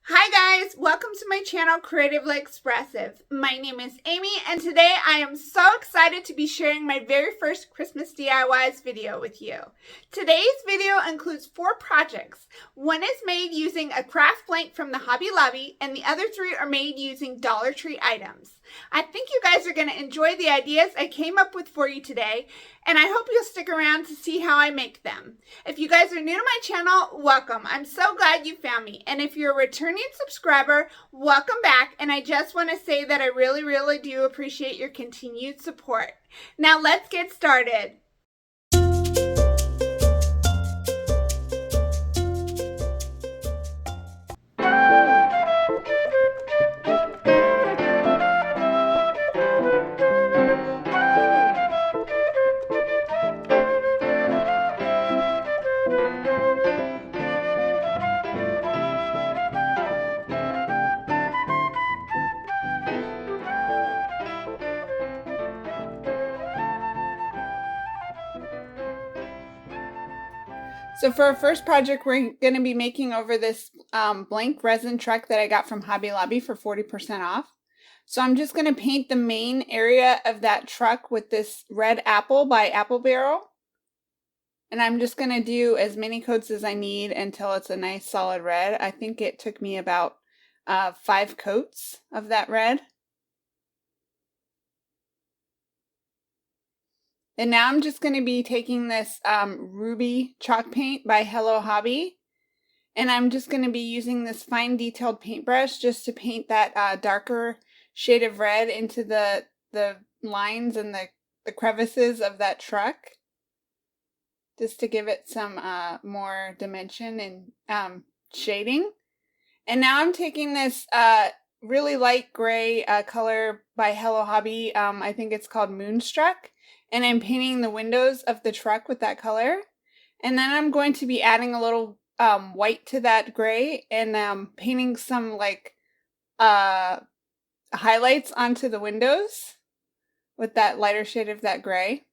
Hi guys, welcome to my channel Creatively Expressive. My name is Amy and today I am so excited to be sharing my very first Christmas DIYs video with you. Today's video includes 4 projects. One is made using a craft blank from the Hobby Lobby and the other 3 are made using Dollar Tree items. I think you guys are going to enjoy the ideas I came up with for you today, and I hope you'll stick around to see how I make them. If you guys are new to my channel, welcome. I'm so glad you found me. And if you're a returning subscriber, welcome back. And I just want to say that I really do appreciate your continued support. Now let's get started. So for our first project, we're going to be making over this blank resin truck that I got from Hobby Lobby for 40% off. So I'm just going to paint the main area of that truck with this red apple by Apple Barrel. And I'm just going to do as many coats as I need until it's a nice solid red. I think it took me about 5 coats of that red. And now I'm just going to be taking this ruby chalk paint by Hello Hobby. And I'm just going to be using this fine detailed paintbrush just to paint that darker shade of red into the lines and the crevices of that truck. Just to give it some more dimension and shading. And now I'm taking this really light gray color by Hello Hobby. I think it's called Moonstruck. And I'm painting the windows of the truck with that color. And then I'm going to be adding a little white to that gray and painting some like highlights onto the windows with that lighter shade of that gray.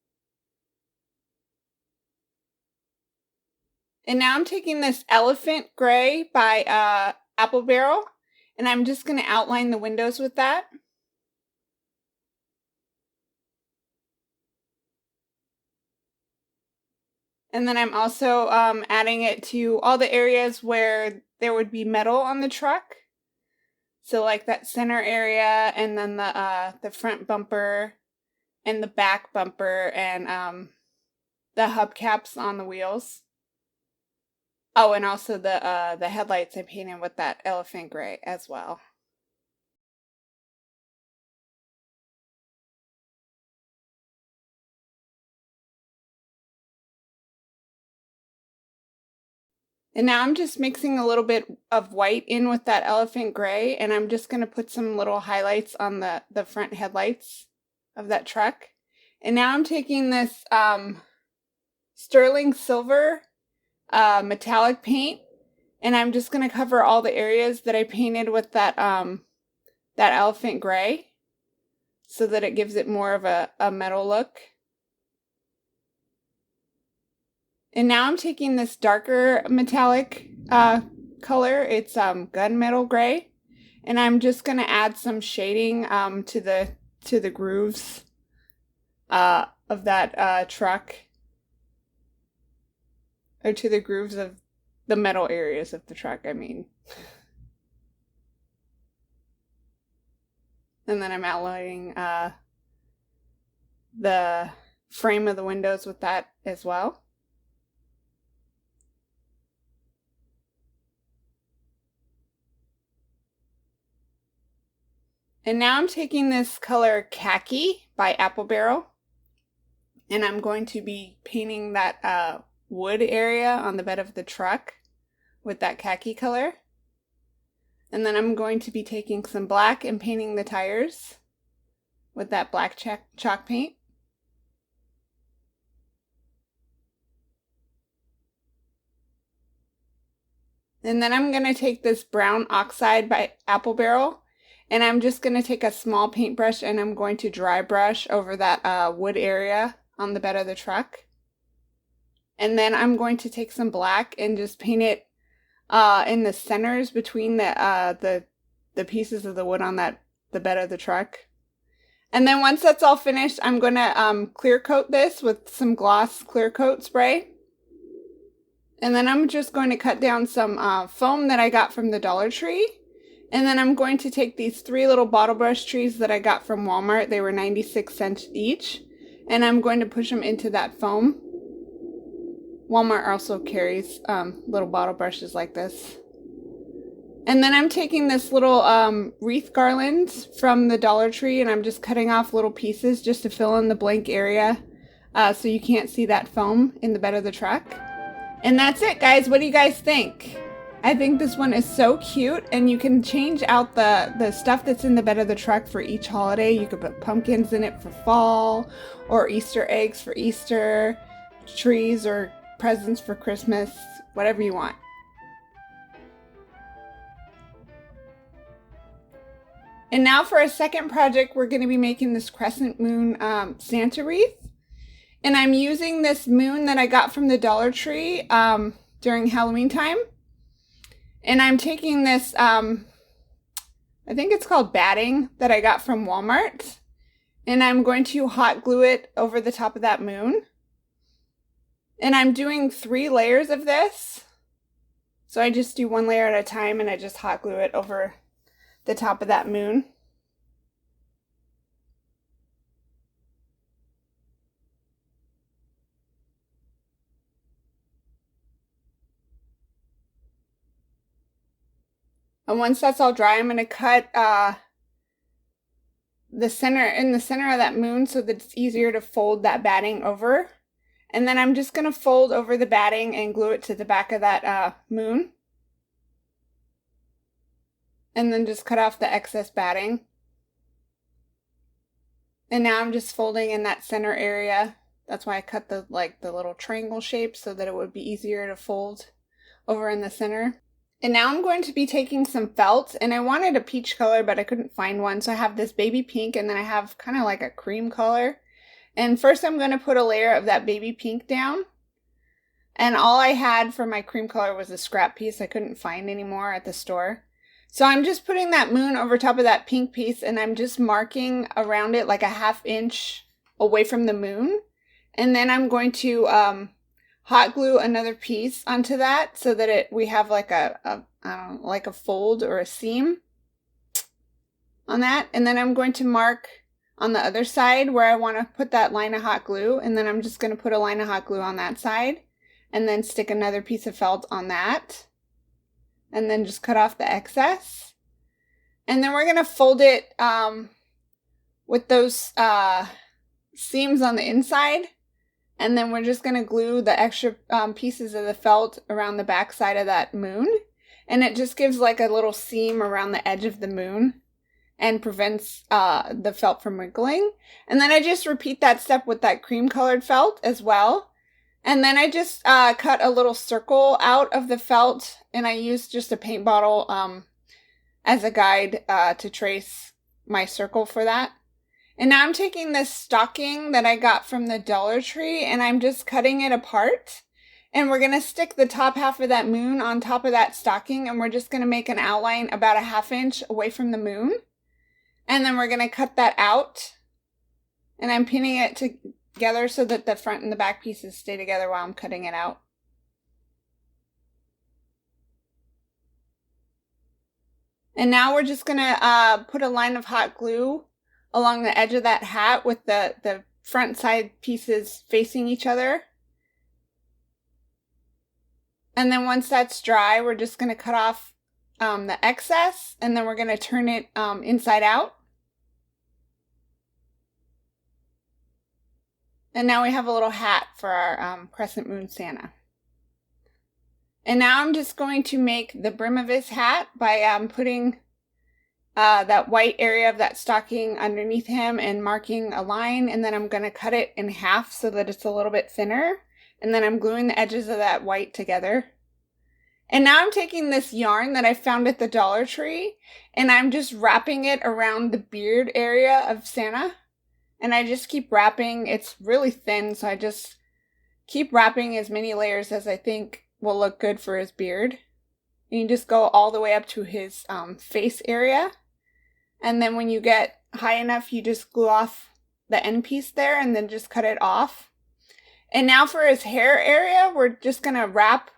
And now I'm taking this elephant gray by Apple Barrel, and I'm just going to outline the windows with that. And then I'm also adding it to all the areas where there would be metal on the truck. So like that center area, and then the front bumper, and the back bumper, and the hubcaps on the wheels. Oh, and also the headlights I painted with that elephant gray as well. And now I'm just mixing a little bit of white in with that elephant gray, and I'm just going to put some little highlights on the front headlights of that truck. And now I'm taking this sterling silver metallic paint, and I'm just going to cover all the areas that I painted with that elephant gray so that it gives it more of a metal look. And now I'm taking this darker metallic color. It's gunmetal gray, and I'm just going to add some shading to the grooves of that truck, or to the grooves of the metal areas of the truck, I mean. And then I'm outlining the frame of the windows with that as well. And now I'm taking this color Khaki by Apple Barrel, and I'm going to be painting that wood area on the bed of the truck with that khaki color. And then I'm going to be taking some black and painting the tires with that black chalk paint. And then I'm going to take this brown oxide by Apple Barrel, and I'm just going to take a small paintbrush and I'm going to dry brush over that wood area on the bed of the truck. And then I'm going to take some black and just paint it in the centers between the pieces of the wood on the bed of the truck. And then once that's all finished, I'm going to clear coat this with some gloss clear coat spray. And then I'm just going to cut down some foam that I got from the Dollar Tree. And then I'm going to take these 3 little bottle brush trees that I got from Walmart. They were 96 cents each. And I'm going to push them into that foam. Walmart also carries little bottle brushes like this. And then I'm taking this little wreath garland from the Dollar Tree, and I'm just cutting off little pieces just to fill in the blank area so you can't see that foam in the bed of the truck. And that's it, guys. What do you guys think? I think this one is so cute, and you can change out the stuff that's in the bed of the truck for each holiday. You could put pumpkins in it for fall, or Easter eggs for Easter, trees or presents for Christmas, whatever you want. And now for a second project, we're going to be making this crescent moon Santa wreath. And I'm using this moon that I got from the Dollar Tree during Halloween time. And I'm taking this, I think it's called batting, that I got from Walmart. And I'm going to hot glue it over the top of that moon. And I'm doing 3 layers of this. So I just do 1 layer at a time, and I just hot glue it over the top of that moon. And once that's all dry, I'm going to cut the center of that moon so that it's easier to fold that batting over. And then I'm just going to fold over the batting and glue it to the back of that moon. And then just cut off the excess batting. And now I'm just folding in that center area. That's why I cut the little triangle shape so that it would be easier to fold over in the center. And now I'm going to be taking some felt, and I wanted a peach color, but I couldn't find one. So I have this baby pink, and then I have kind of like a cream color. And first I'm going to put a layer of that baby pink down. And all I had for my cream color was a scrap piece I couldn't find anymore at the store. So I'm just putting that moon over top of that pink piece, and I'm just marking around it like a 1/2 inch away from the moon. And then I'm going to hot glue another piece onto that so that we have like like a fold or a seam on that. And then I'm going to mark on the other side where I want to put that line of hot glue, and then I'm just going to put a line of hot glue on that side, and then stick another piece of felt on that. And then just cut off the excess. And then we're going to fold it with those seams on the inside. And then we're just going to glue the extra pieces of the felt around the back side of that moon. And it just gives like a little seam around the edge of the moon and prevents the felt from wrinkling. And then I just repeat that step with that cream colored felt as well. And then I just cut a little circle out of the felt, and I used just a paint bottle as a guide to trace my circle for that. And now I'm taking this stocking that I got from the Dollar Tree, and I'm just cutting it apart. And we're going to stick the top half of that moon on top of that stocking, and we're just going to make an outline about a 1/2 inch away from the moon. And then we're going to cut that out. And I'm pinning it together so that the front and the back pieces stay together while I'm cutting it out. And now we're just going to put a line of hot glue along the edge of that hat with the front side pieces facing each other. And then once that's dry, we're just going to cut off the excess, and then we're going to turn it inside out. And now we have a little hat for our Crescent Moon Santa. And now I'm just going to make the brim of his hat by putting that white area of that stocking underneath him and marking a line. And then I'm going to cut it in half so that it's a little bit thinner. And then I'm gluing the edges of that white together. And now I'm taking this yarn that I found at the Dollar Tree, and I'm just wrapping it around the beard area of Santa. And I just keep wrapping. It's really thin, so I just keep wrapping as many layers as I think will look good for his beard. And you just go all the way up to his face area. And then when you get high enough, you just glue off the end piece there and then just cut it off. And now for his hair area, we're just going to wrap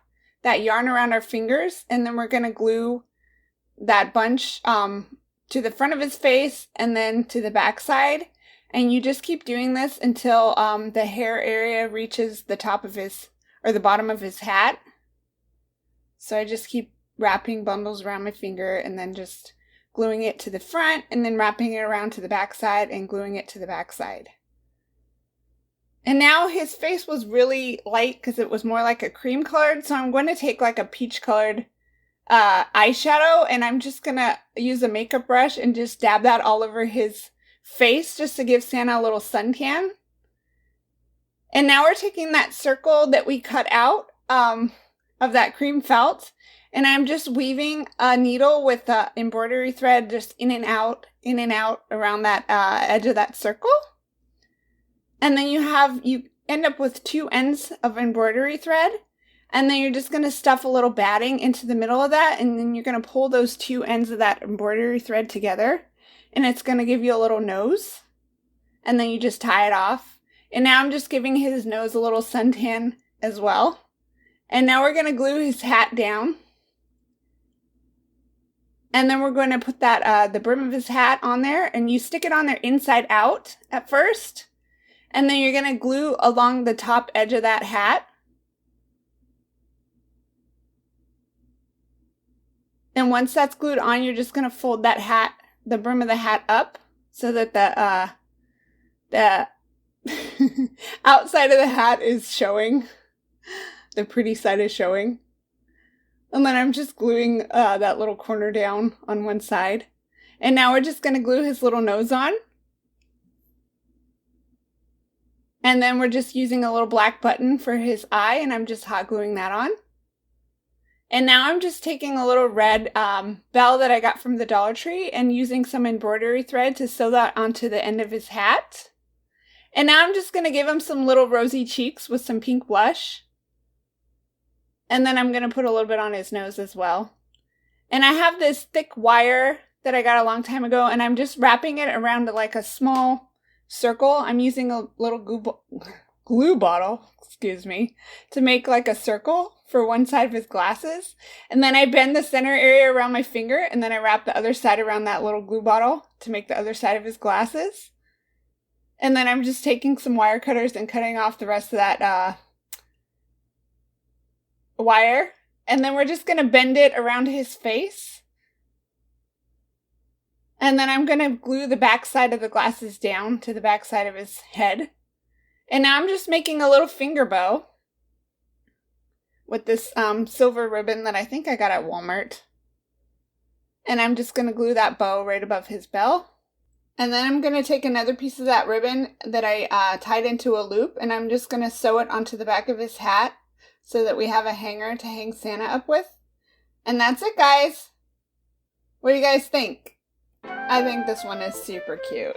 that yarn around our fingers, and then we're going to glue that bunch to the front of his face and then to the back side. And you just keep doing this until the hair area reaches the top of his, or the bottom of his hat. So I just keep wrapping bundles around my finger and then just gluing it to the front and then wrapping it around to the back side and gluing it to the back side. And now his face was really light because it was more like a cream colored. So I'm going to take like a peach colored eyeshadow, and I'm just going to use a makeup brush and just dab that all over his face just to give Santa a little suntan. And now we're taking that circle that we cut out of that cream felt, and I'm just weaving a needle with the embroidery thread just in and out around that edge of that circle. And then you end up with two ends of embroidery thread, and then you're just going to stuff a little batting into the middle of that, and then you're going to pull those two ends of that embroidery thread together, and it's going to give you a little nose, and then you just tie it off. And now I'm just giving his nose a little suntan as well. And now we're going to glue his hat down. And then we're going to put that the brim of his hat on there, and you stick it on there inside out at first. And then you're going to glue along the top edge of that hat. And once that's glued on, you're just going to fold that hat, the brim of the hat up, so that the outside of the hat is showing. The pretty side is showing. And then I'm just gluing that little corner down on one side. And now we're just going to glue his little nose on. And then we're just using a little black button for his eye, and I'm just hot gluing that on. And now I'm just taking a little red bell that I got from the Dollar Tree and using some embroidery thread to sew that onto the end of his hat. And now I'm just going to give him some little rosy cheeks with some pink blush. And then I'm going to put a little bit on his nose as well. And I have this thick wire that I got a long time ago, and I'm just wrapping it around like a small circle. I'm using a little glue bottle, to make like a circle for one side of his glasses. And then I bend the center area around my finger, and then I wrap the other side around that little glue bottle to make the other side of his glasses. And then I'm just taking some wire cutters and cutting off the rest of that wire. And then we're just going to bend it around his face. And then I'm going to glue the back side of the glasses down to the back side of his head. And now I'm just making a little finger bow with this silver ribbon that I think I got at Walmart. And I'm just going to glue that bow right above his bell. And then I'm going to take another piece of that ribbon that I tied into a loop, and I'm just going to sew it onto the back of his hat so that we have a hanger to hang Santa up with. And that's it, guys. What do you guys think? I think this one is super cute.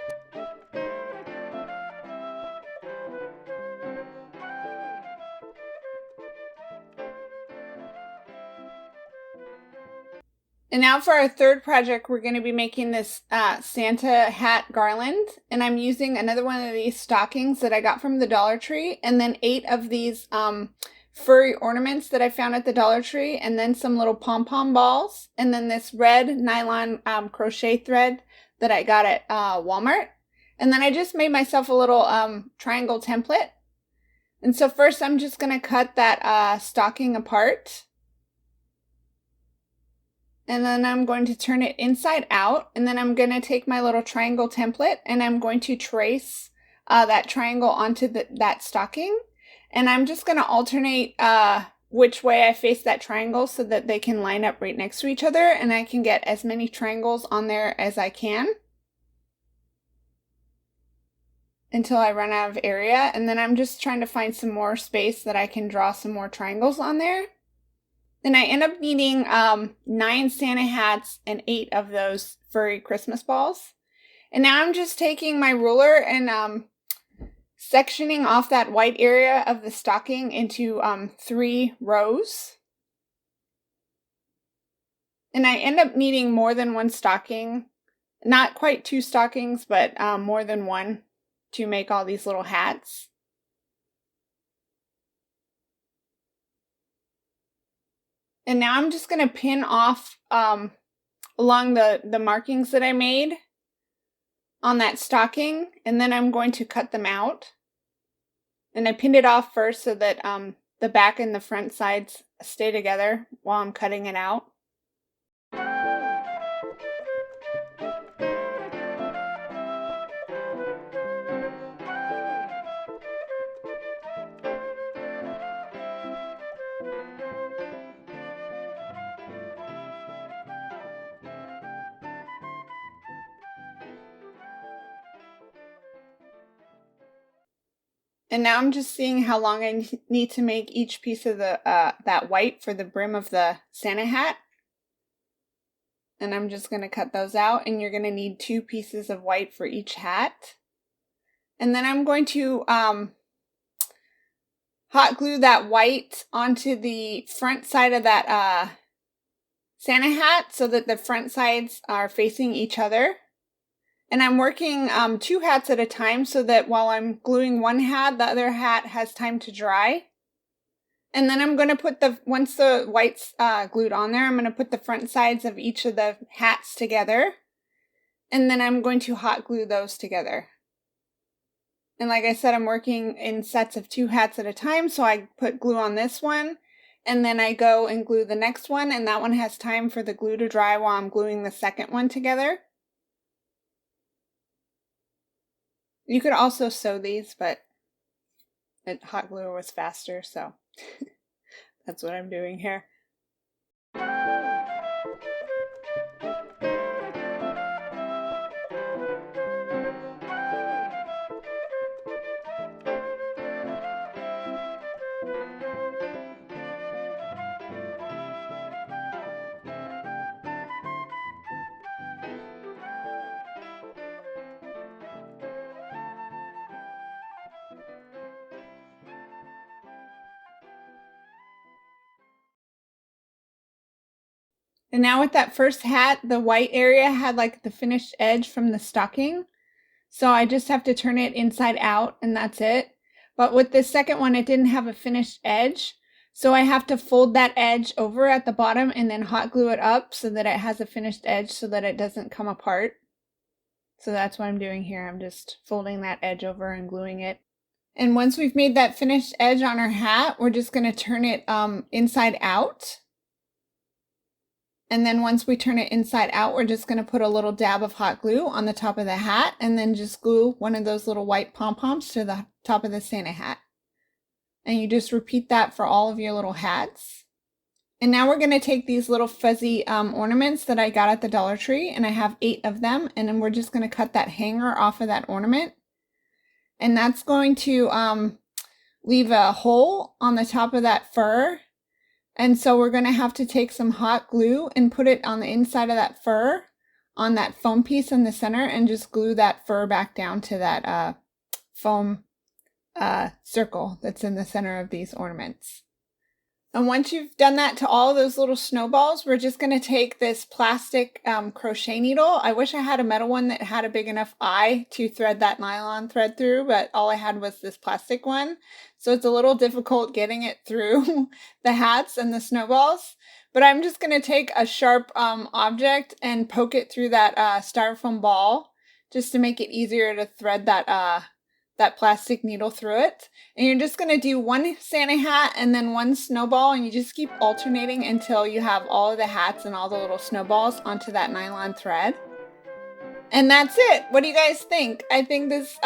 And now for our third project, we're going to be making this Santa hat garland. And I'm using another one of these stockings that I got from the Dollar Tree, and then 8 of these furry ornaments that I found at the Dollar Tree, and then some little pom-pom balls, and then this red nylon crochet thread that I got at Walmart. And then I just made myself a little triangle template. And so first I'm just going to cut that stocking apart. And then I'm going to turn it inside out, and then I'm going to take my little triangle template, and I'm going to trace that triangle onto that stocking. And I'm just going to alternate which way I face that triangle so that they can line up right next to each other, and I can get as many triangles on there as I can until I run out of area. And then I'm just trying to find some more space that I can draw some more triangles on there. Then I end up needing 9 Santa hats and 8 of those furry Christmas balls. And now I'm just taking my ruler and sectioning off that white area of the stocking into 3 rows. And I end up needing more than one stocking. Not quite 2 stockings, but more than one to make all these little hats. And now I'm just going to pin off along the markings that I made on that stocking, and then I'm going to cut them out. And I pinned it off first so that the back and the front sides stay together while I'm cutting it out. And now I'm just seeing how long I need to make each piece of the that white for the brim of the Santa hat. And I'm just going to cut those out, and you're going to need 2 pieces of white for each hat. And then I'm going to hot glue that white onto the front side of that Santa hat so that the front sides are facing each other. And I'm working 2 hats at a time so that while I'm gluing one hat, the other hat has time to dry. And then I'm going to put once the white's glued on there, I'm going to put the front sides of each of the hats together. And then I'm going to hot glue those together. And like I said, I'm working in sets of 2 hats at a time, so I put glue on this one, and then I go and glue the next one, and that one has time for the glue to dry while I'm gluing the second one together. You could also sew these, but hot glue was faster, so that's what I'm doing here. And now with that first hat, the white area had like the finished edge from the stocking. So I just have to turn it inside out and that's it. But with this second one, it didn't have a finished edge. So I have to fold that edge over at the bottom and then hot glue it up so that it has a finished edge so that it doesn't come apart. So that's what I'm doing here. I'm just folding that edge over and gluing it. And once we've made that finished edge on our hat, we're just going to turn it inside out. And then once we turn it inside out, we're just going to put a little dab of hot glue on the top of the hat and then just glue one of those little white pom-poms to the top of the Santa hat. And you just repeat that for all of your little hats. And now we're going to take these little fuzzy ornaments that I got at the Dollar Tree, and I have 8 of them, and then we're just going to cut that hanger off of that ornament. And that's going to leave a hole on the top of that fur. And so we're going to have to take some hot glue and put it on the inside of that fur, on that foam piece in the center, and just glue that fur back down to that foam circle that's in the center of these ornaments. And once you've done that to all those little snowballs, we're just going to take this plastic crochet needle. I wish I had a metal one that had a big enough eye to thread that nylon thread through, but all I had was this plastic one. So it's a little difficult getting it through the hats and the snowballs. But I'm just going to take a sharp object and poke it through that styrofoam ball just to make it easier to thread that plastic needle through it. And you're just going to do one Santa hat and then one snowball, and you just keep alternating until you have all of the hats and all the little snowballs onto that nylon thread. And that's it. What do you guys think? I think this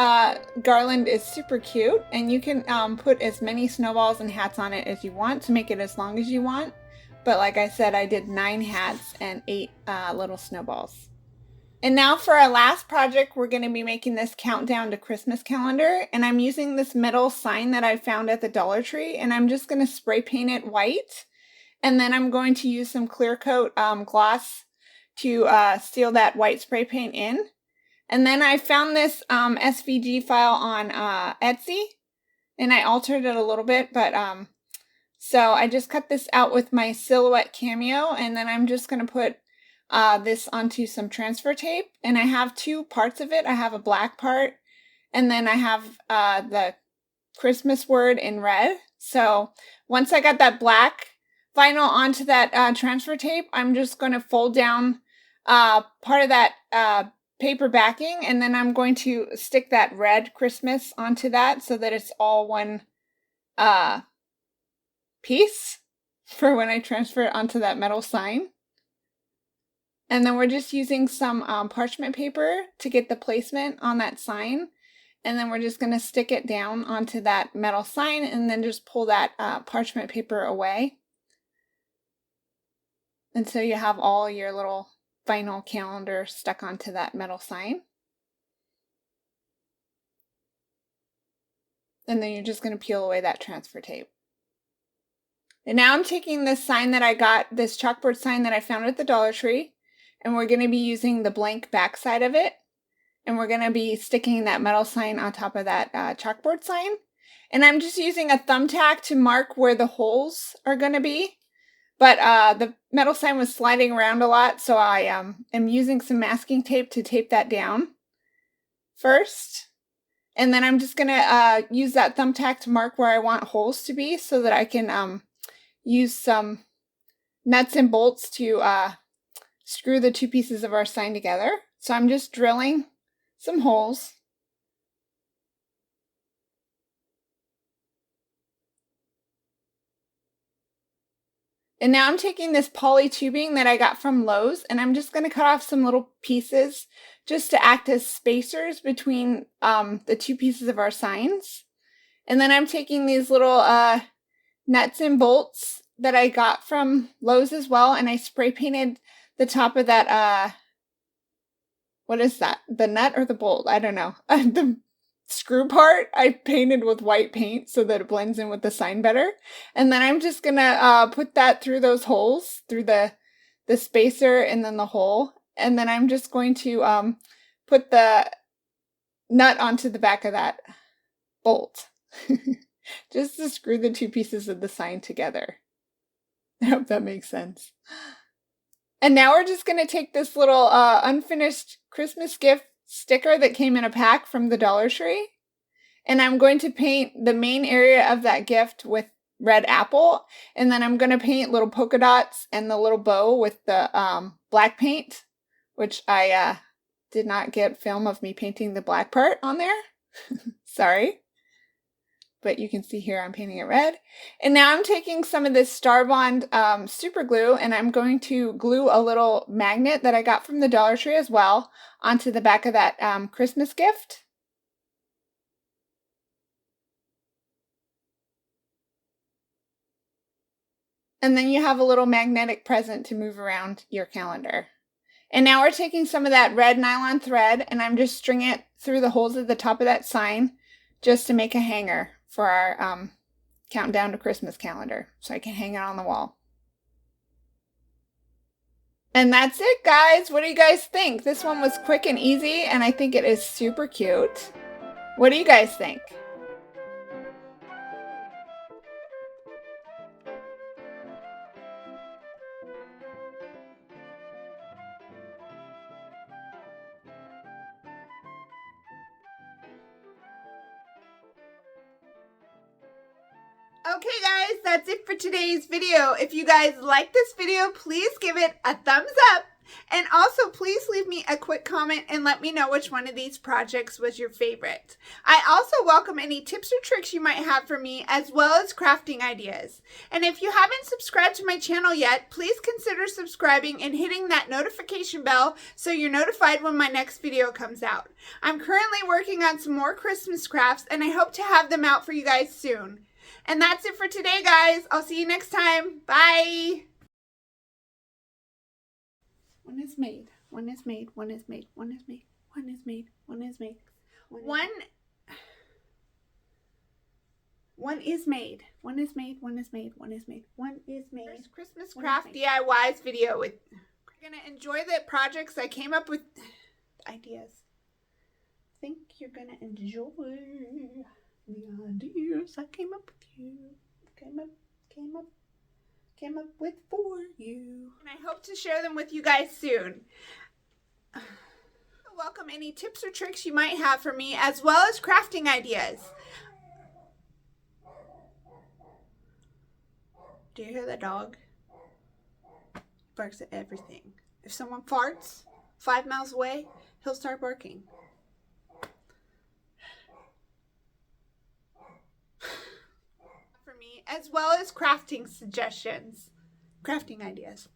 garland is super cute, and you can put as many snowballs and hats on it as you want to make it as long as you want. But like I said, I did 9 hats and 8 little snowballs. And now for our last project, we're going to be making this countdown to Christmas calendar. And I'm using this metal sign that I found at the Dollar Tree. And I'm just going to spray paint it white. And then I'm going to use some clear coat gloss to seal that white spray paint in. And then I found this SVG file on Etsy. And I altered it a little bit. But so I just cut this out with my silhouette cameo. And then I'm just going to put this onto some transfer tape, and I have two parts of it. I have a black part, and then I have the Christmas word in red. So once I got that black vinyl onto that transfer tape, I'm just going to fold down part of that paper backing, and then I'm going to stick that red Christmas onto that so that it's all one piece for when I transfer it onto that metal sign. And then we're just using some parchment paper to get the placement on that sign. And then we're just going to stick it down onto that metal sign and then just pull that parchment paper away. And so you have all your little vinyl calendar stuck onto that metal sign. And then you're just going to peel away that transfer tape. And now I'm taking this sign that I got, this chalkboard sign that I found at the Dollar Tree, and we're going to be using the blank back side of it. And we're going to be sticking that metal sign on top of that chalkboard sign. And I'm just using a thumbtack to mark where the holes are going to be. But the metal sign was sliding around a lot, so I am using some masking tape to tape that down first. And then I'm just going to use that thumbtack to mark where I want holes to be so that I can use some nuts and bolts to screw the two pieces of our sign together. So I'm just drilling some holes. And now I'm taking this poly tubing that I got from Lowe's, and I'm just going to cut off some little pieces just to act as spacers between the two pieces of our signs. And then I'm taking these little nuts and bolts that I got from Lowe's as well, and I spray painted the top of that, what is that? The nut or the bolt? I don't know. The screw part I painted with white paint so that it blends in with the sign better. And then I'm just gonna put that through those holes, through the spacer and then the hole. And then I'm just going to put the nut onto the back of that bolt. Just to screw the two pieces of the sign together. I hope that makes sense. And now we're just going to take this little unfinished Christmas gift sticker that came in a pack from the Dollar Tree. And I'm going to paint the main area of that gift with red apple. And then I'm going to paint little polka dots and the little bow with the black paint, which I did not get film of me painting the black part on there. Sorry. But you can see here I'm painting it red. And now I'm taking some of this Star Bond super glue, and I'm going to glue a little magnet that I got from the Dollar Tree as well onto the back of that Christmas gift. And then you have a little magnetic present to move around your calendar. And now we're taking some of that red nylon thread, and I'm just stringing it through the holes at the top of that sign just to make a hanger for our countdown to Christmas calendar, so I can hang it on the wall. And that's it, guys. What do you guys think? This one was quick and easy, and I think it is super cute. What do you guys think? Okay guys, that's it for today's video. If you guys like this video, please give it a thumbs up. And also, please leave me a quick comment and let me know which one of these projects was your favorite. I also welcome any tips or tricks you might have for me, as well as crafting ideas. And if you haven't subscribed to my channel yet, please consider subscribing and hitting that notification bell so you're notified when my next video comes out. I'm currently working on some more Christmas crafts, and I hope to have them out for you guys soon. And that's it for today, guys. I'll see you next time. Bye. One is made. One is made. One is made. One is made. One is made. One is made. One is made. One is made. One is made. One is made. One is made. First Christmas craft DIYs video with. You're gonna enjoy the projects I came up with. Ideas. Think you're gonna enjoy the ideas I came up with you. Came up came up with for you. And I hope to share them with you guys soon. Welcome any tips or tricks you might have for me, as well as crafting ideas. Do you hear the dog? He barks at everything. If someone farts 5 miles away, he'll start barking. For me, as well as crafting suggestions, crafting ideas.